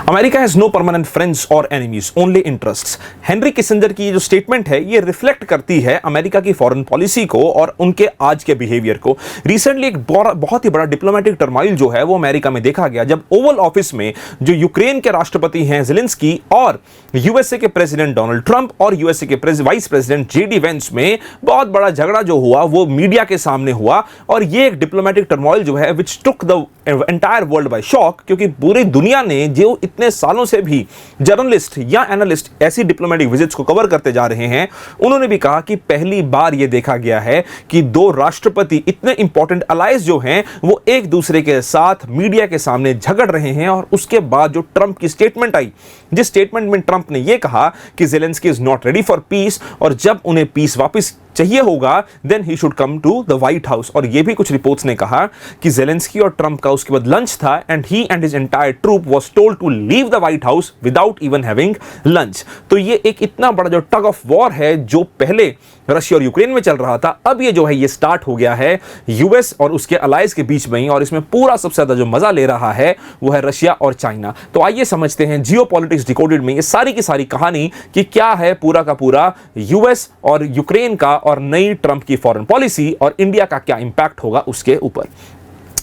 America has no permanent friends और enemies, only interests. Henry Kissinger की जो statement है ये रिफ्लेक्ट करती है अमेरिका की फॉरेन पॉलिसी को और उनके आज के बिहेवियर को। रिसेंटली एक बहुत ही बड़ा डिप्लोमेटिक टर्माइल जो है वो अमेरिका में देखा गया जब ओवल ऑफिस में जो यूक्रेन के राष्ट्रपति हैं ज़ेलेंस्की और यूएसए के प्रेसिडेंट डोनाल्ड ट्रंप और यूएसए के वाइस प्रेसिडेंट जेडी वेंस में बहुत बड़ा झगड़ा जो हुआ वो मीडिया के सामने हुआ। और ये एक डिप्लोमेटिक टर्मोइल जो है which took the entire world by shock, क्योंकि पूरी दुनिया ने जो इतने सालों से भी जर्नलिस्ट या एनालिस्ट ऐसी डिप्लोमेटिक विजिट्स को कवर करते जा रहे हैं, उन्होंने भी कहा कि पहली बार यह देखा गया है कि दो राष्ट्रपति इतने इंपॉर्टेंट अलाइज जो हैं वो एक दूसरे के साथ मीडिया के सामने झगड़ रहे हैं। और उसके बाद जो ट्रंप की स्टेटमेंट आई, जिस स्टेटमेंट में ट्रंप ने यह कहा कि Zelensky is not ready for peace और जब उन्हें पीस वापस चाहिए होगा then he should come to the White House. और यह भी कुछ रिपोर्ट्स ने कहा कि ज़ेलेंस्की और ट्रंप का उसके बाद लंच था and he and his entire troop was told to leave the White House without even having lunch. तो ये एक इतना बड़ा जो टग ऑफ वॉर है जो पहले रशिया और यूक्रेन में चल रहा था, अब ये जो है ये स्टार्ट हो गया है यूएस और उसके अलाइज के बीच में ही। और इसमें पूरा सबसे ज्यादा जो मजा ले रहा है वो है रशिया और चाइना। तो आइए समझते हैं जियोपॉलिटिक्स डिकोडेड में ये सारी की सारी कहानी कि क्या है पूरा का पूरा यूएस और यूक्रेन का और नई ट्रंप की फॉरेन पॉलिसी और इंडिया का क्या इंपैक्ट होगा उसके ऊपर।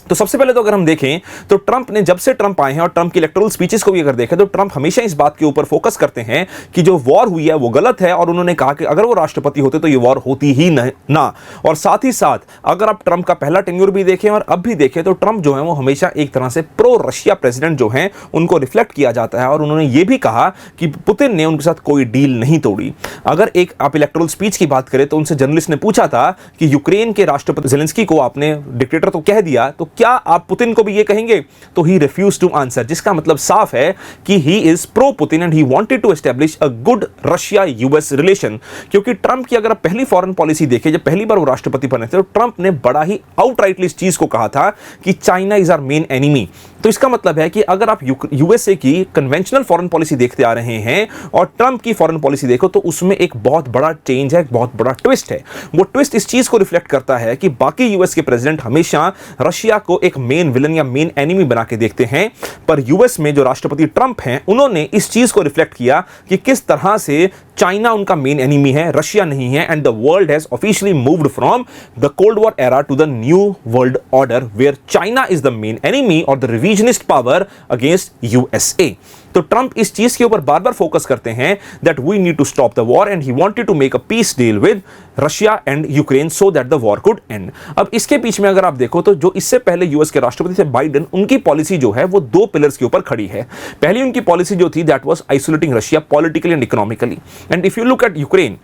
तो सबसे पहले तो अगर हम देखें तो ट्रंप ने जब से ट्रंप आए हैं और ट्रंप की इलेक्टोरल स्पीचेस को भी अगर देखें तो ट्रंप हमेशा इस बात के ऊपर फोकस करते हैं कि जो वॉर हुई है वो गलत है। और उन्होंने कहा कि अगर वो राष्ट्रपति होते तो ये वॉर होती ही ना। और साथ ही साथ अगर आप ट्रंप का पहला टेन्योर भी देखें और अब भी देखें तो ट्रंप जो है वो हमेशा एक तरह से प्रो रशिया प्रेसिडेंट जो हैं उनको रिफ्लेक्ट किया जाता है। और उन्होंने ये भी कहा कि पुतिन ने उनके साथ कोई डील नहीं तोड़ी। अगर एक आप इलेक्टोरल स्पीच की बात करें तो उनसे जर्नलिस्ट ने पूछा था कि यूक्रेन के राष्ट्रपति ज़ेलेंस्की को आपने डिक्टेटर तो कह दिया, तो क्या आप पुतिन को भी ये कहेंगे? तो ही रिफ्यूज टू आंसर, जिसका मतलब साफ है कि he is pro Putin and he wanted to establish a good Russia US relation. क्योंकि ट्रंप की अगर आप पहली फॉरेन पॉलिसी देखें, जब पहली बार वो राष्ट्रपति बने थे तो ट्रंप ने बड़ा ही आउटराइटली इस चीज को कहा था कि China is our main enemy. तो इसका मतलब है कि अगर आप यूएसए की कन्वेंशनल फॉरेन पॉलिसी देखते आ रहे हैं और ट्रंप की फॉरेन पॉलिसी देखो तो उसमें एक बहुत बड़ा चेंज है, एक बहुत बड़ा ट्विस्ट है। वो ट्विस्ट इस चीज को रिफ्लेक्ट करता है कि बाकी यूएस के प्रेसिडेंट हमेशा रशिया को एक मेन विलन या मेन एनिमी बना के देखते हैं, पर यूएस में जो राष्ट्रपति ट्रंप हैं उन्होंने इस चीज को रिफ्लेक्ट किया कि किस तरह से चाइना उनका मेन एनिमी है, रशिया नहीं है। And the world has officially moved from the cold war era to the new world order where China is the main enemy और the revisionist power against USA. तो Trump इस चीज के ऊपर बार बार फोकस करते हैं that we need to stop the war and he wanted to make a peace deal with Russia and Ukraine so that the war could end. अब इसके बीच में अगर आप देखो तो जो इससे पहले यूएस के राष्ट्रपति थे बाइडेन, उनकी पॉलिसी जो है वो दो पिलर्स के ऊपर खड़ी है। पहली उनकी पॉलिसी जो थी that was isolating Russia politically and economically. And if you look at Ukraine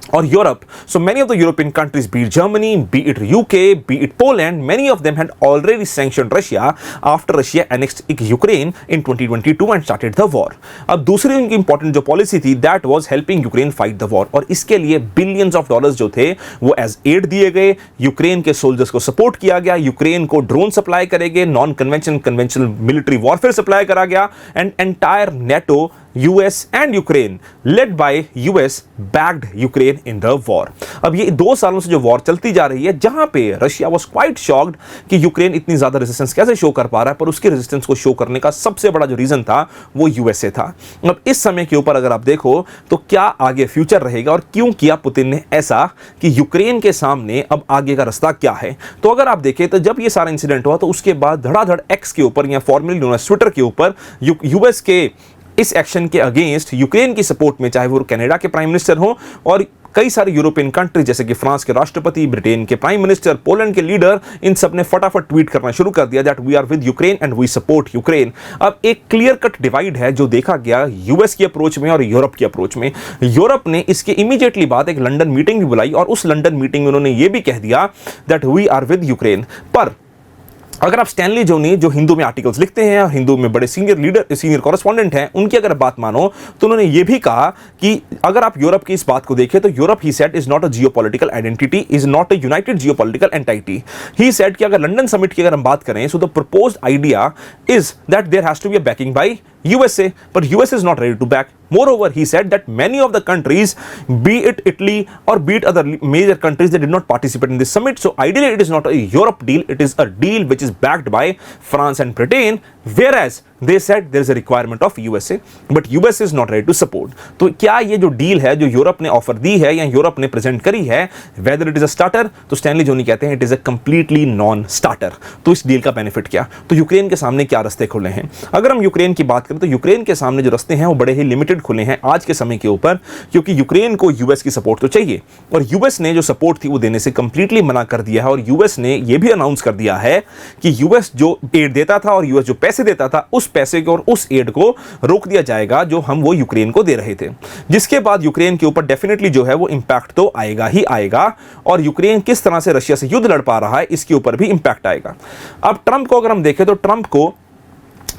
or Europe, so many of the European countries, be it Germany, be it UK, be it Poland, many of them had already sanctioned Russia after Russia annexed Ukraine in 2022 and started the war. अब दूसरी उनकी important जो policy थी that was helping Ukraine fight the war, और इसके लिए billions of dollars जो थे वो एज एड दिए गए, यूक्रेन के सोल्जर्स को सपोर्ट किया गया, यूक्रेन को ड्रोन सप्लाई करेंगे, non conventional military warfare supply करा गया and entire NATO US and Ukraine led by US backed Ukraine in the war। अब ये 2 सालों से जो वॉर चलती जा रही है जहां पे रशिया was quite shocked कि यूक्रेन इतनी ज्यादा रेजिस्टेंस कैसे शो कर पा रहा है, पर उसकी रेजिस्टेंस को शो करने का सबसे बड़ा जो रीजन था वो यूएसए था। अब इस समय के ऊपर अगर आप देखो तो क्या आगे फ्यूचर रहेगा और क्यों किया पुतिन ने ऐसा कि यूक्रेन के सामने अब आगे का रास्ता क्या है। तो अगर आप देखें तो जब ये सारा इंसिडेंट हुआ तो उसके बाद धड़ाधड़ एक्स के ऊपर या फॉर्मली नोन एज ट्विटर के ऊपर यूएस के इस एक्शन के अगेंस्ट यूक्रेन की सपोर्ट में चाहे वो कनाडा के प्राइम मिनिस्टर हो और कई सारे यूरोपियन कंट्रीज जैसे कि फ्रांस के राष्ट्रपति, ब्रिटेन के प्राइम मिनिस्टर, पोलैंड के लीडर, इन सब ने फटाफट ट्वीट करना शुरू कर दिया that we are with Ukraine and we support Ukraine. अब एक क्लियर कट डिवाइड है जो देखा गया यूएस की अप्रोच में और यूरोप की अप्रोच में। यूरोप ने इसके इमीडिएटली बाद एक लंदन मीटिंग भी बुलाई और उस लंदन मीटिंग में उन्होंने ये भी कह दिया that we are with Ukraine. पर अगर आप स्टैनली जोनी जो हिंदू में आर्टिकल्स लिखते हैं और हिंदू में बड़े सीनियर कॉरेस्पॉन्डेंट हैं, उनकी अगर बात मानो तो उन्होंने ये भी कहा कि अगर आप यूरोप की इस बात को देखें तो Europe he said is not a geopolitical identity, is not a united geopolitical entity. He said कि अगर लंदन समिट की अगर हम बात करें so the proposed idea is that there has to be a backing by USA, but US is not ready to back. Moreover, he said that many of the countries, be it Italy or be it other major countries, they did not participate in this summit. So ideally, it is not a Europe deal. It is a deal which is backed by France and Britain. Whereas they said there is a requirement of USA, but US is not ready to support. तो क्या ये जो deal है जो Europe ने offer दी है या Europe ने प्रेजेंट करी है, whether it is a starter, तो स्टैनली जोनी कहते हैं it is a completely non-starter. तो इस डील का बेनिफिट क्या? तो यूक्रेन के सामने क्या रास्ते खुले हैं? अगर हम यूक्रेन की बात करें तो यूक्रेन के सामने जो रास्ते हैं वो बड़े ही लिमिटेड खुले हैं आज के समय के ऊपर, क्योंकि यूक्रेन को यूएस की सपोर्ट तो चाहिए और यूएस ने जो सपोर्ट थी वो देने से कंप्लीटली मना कर दिया है और यूएस ने ये भी अनाउंस कर दिया है कि यूएस जो एड देता था और यूएस जो पैसे देता था उस पैसे को और उस एड को रोक दिया जाएगा जो हम वो यूक्रेन को दे रहे थे, जिसके बाद यूक्रेन के ऊपर डेफिनेटली जो है वो इंपैक्ट तो आएगा ही आएगा और यूक्रेन किस तरह से रशिया से युद्ध लड़ पा रहा है इसके ऊपर भी इंपैक्ट आएगा। अब ट्रंप को अगर हम देखें तो ट्रंप को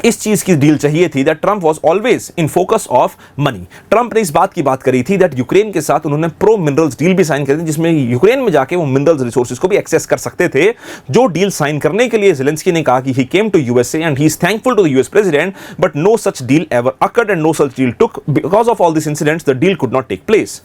इस चीज की डील चाहिए थी that Trump was always in focus of money. Trump ने इस बात की बात करी थी दैट यूक्रेन के साथ उन्होंने प्रो मिनरल्स डील भी साइन करी थी जिसमें यूक्रेन में जाके वो मिनरल्स रिसोर्सेज को भी एक्सेस कर सकते थे। जो डील साइन करने के लिए ज़ेलेंस्की ने कहा कि he came to USA and he is thankful to the US president, but no such deal ever occurred and no such deal took because of all this incidents the deal could not take place.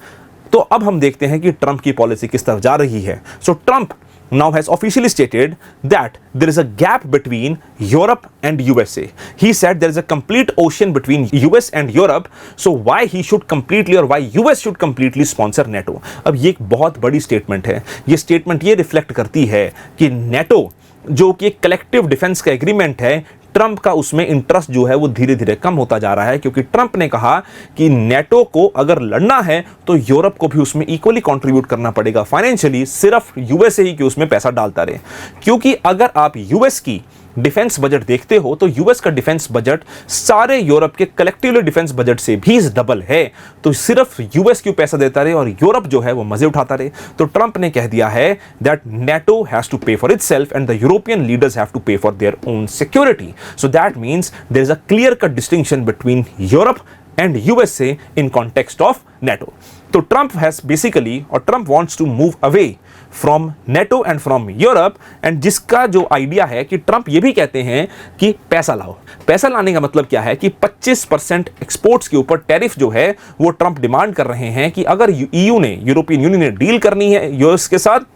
तो अब हम देखते हैं कि Trump की policy किस तरफ जा रही है। सो Trump now has officially stated that there is a gap between Europe and USA. He said there is a complete ocean between US and Europe, so why he should completely or why US should completely sponsor NATO. अब ये एक बहुत बड़ी statement है। ये statement ये reflect करती है कि NATO जो कि एक कलेक्टिव डिफेंस का एग्रीमेंट है, ट्रंप का उसमें इंटरेस्ट जो है वो धीरे धीरे कम होता जा रहा है क्योंकि ट्रंप ने कहा कि नेटो को अगर लड़ना है तो यूरोप को भी उसमें इक्वली कंट्रीब्यूट करना पड़ेगा फाइनेंशियली, सिर्फ यूएस ही कि उसमें पैसा डालता रहे। क्योंकि अगर आप यूएस की डिफेंस बजट देखते हो तो यूएस का डिफेंस बजट सारे यूरोप के कलेक्टिवली डिफेंस बजट से भी डबल है, तो सिर्फ यूएस क्यों पैसा देता रहे और यूरोप जो है वो मजे उठाता रहे। तो ट्रंप ने कह दिया है that NATO has to pay for itself and the European leaders have to pay for their own security. So that means there is a clear cut distinction between Europe and USA in context of NATO. So Trump has basically or Trump wants to move away from NATO and from Europe, and जिसका जो idea है कि Trump ये भी कहते हैं कि पैसा लाओ। पैसा लाने का मतलब क्या है कि 25% एक्सपोर्ट्स के ऊपर टैरिफ जो है वो ट्रंप डिमांड कर रहे हैं कि अगर ईयू ने यूरोपियन यूनियन ने डील करनी है यूएस के साथ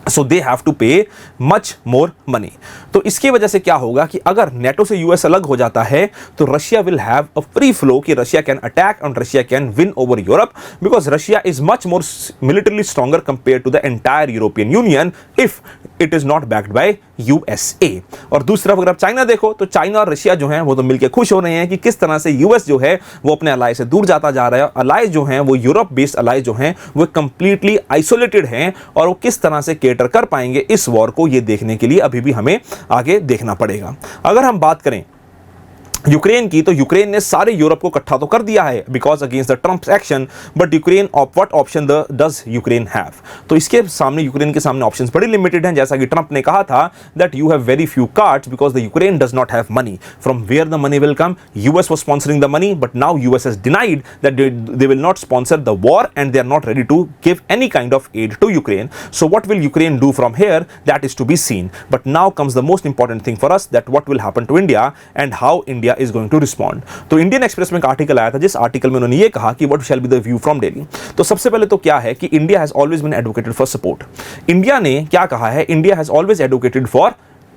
so they have to pay much more money. तो इसकी वजह से क्या होगा कि अगर नेटो से यूएस अलग हो जाता है तो Russia will have a free flow कि Russia can attack and Russia can win over Europe because Russia is much more militarily stronger compare to the entire European Union if it is not backed by USA. और दूसरी तरफ अगर आप China देखो तो China और Russia जो हैं वो तो मिलकर खुश हो रहे हैं कि किस तरह से यूएस जो है वो अपने अलाय से दूर जाता जा रहा है। अलाय जो हैं वो यूरोप बेस्ड अलाय जो हैं वो कंप्लीटली आइसोलेटेड हैं और वो किस तरह से केटर कर पाएंगे इस वॉर को, ये देखने के लिए अभी भी हमें आगे देखना पड़ेगा। अगर हम बात करें यूक्रेन की तो यूक्रेन ने सारे यूरोप को इकट्ठा तो कर दिया है because against the Trump's action, but Ukraine what option does Ukraine have. तो इसके सामने यूक्रेन के सामने ऑप्शंस बड़ी लिमिटेड हैं। जैसा कि ट्रम्प ने कहा था that you have very few cards because the Ukraine does not have money. From where the money will come? US was sponsoring the money but now US has denied that they will not sponsor the war and they are not ready to give any kind of aid to Ukraine. So what will Ukraine do from here, that is to be seen. But now comes the most important thing for us that what will happen to India and how India is going to respond. तो Indian Express में एक article आया था जिस article में उन्होंने ये कहा कि what shall be the view from Delhi. तो सबसे पहले तो क्या है कि India has always been advocated for support. India ने क्या कहा है? India has always advocated for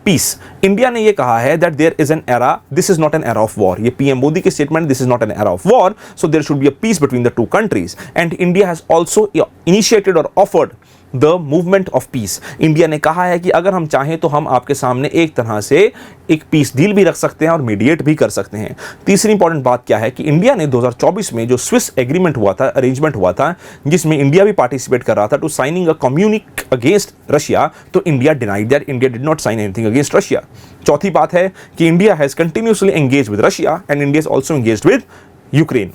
peace. India ने ये कहा है that there is an era, this is not an era of war. ये पीएम मोदी की statement, this is not an era of war, so there should be a piece between the two countries and India has also initiated और offered the movement of peace. India ने कहा है कि अगर हम चाहें तो हम आपके सामने एक तरह से एक पीस डील भी रख सकते हैं और मीडिएट भी कर सकते हैं। तीसरी इंपॉर्टेंट बात क्या है कि इंडिया ने 2024 में जो स्विस एग्रीमेंट हुआ था, अरेंजमेंट हुआ था, जिसमें इंडिया भी पार्टिसिपेट कर रहा था to signing a communique against Russia, तो India denied that India did not sign anything against Russia. चौथी बात है कि India has continuously engage with Russia and India is also engaged with Ukraine.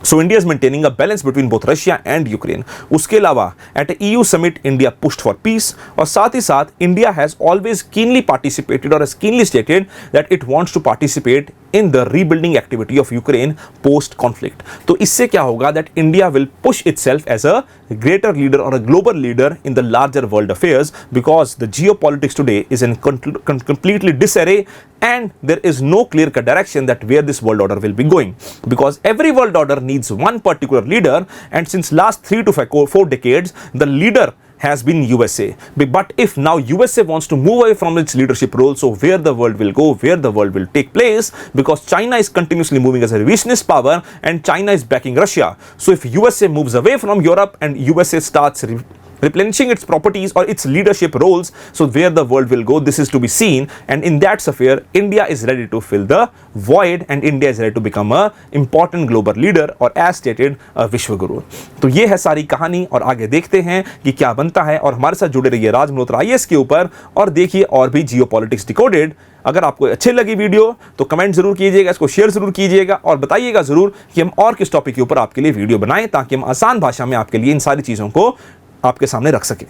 So India is maintaining a balance between both Russia and Ukraine. उसके अलावा at a EU summit India pushed for peace और साथ ही साथ India has always keenly participated or has keenly stated that it wants to participate in the rebuilding activity of Ukraine post conflict. तो इससे क्या होगा that India will push itself as a greater leader or a global leader in the larger world affairs because the geopolitics today is in completely disarray and there is no clear cut direction that where this world order will be going because every world order needs one particular leader and since last 3 to 4 decades the leader has been USA. But if now USA wants to move away from its leadership role, so where the world will go, where the world will take place, because China is continuously moving as a revisionist power and China is backing Russia. So if USA moves away from Europe and USA starts replenishing its properties or its leadership roles, so where the world will go, this is to be seen. And in that sphere, India is ready to fill the void and India is ready to become a important global leader or as stated a विश्व गुरु. तो ये है सारी कहानी और आगे देखते हैं कि क्या बनता है और हमारे साथ जुड़े रहिए राज मल्होत्रा IAS के ऊपर और देखिए और भी जियोपॉलिटिक्स डिकोडेड. अगर आपको अच्छी लगी वीडियो तो कमेंट जरूर कीजिएगा, इसको शेयर जरूर कीजिएगा और बताइएगा जरूर कि हम और किस टॉपिक के ऊपर आपके लिए वीडियो बनाएं ताकि हम आसान भाषा में आपके लिए इन सारी चीजों को आपके सामने रख सकें.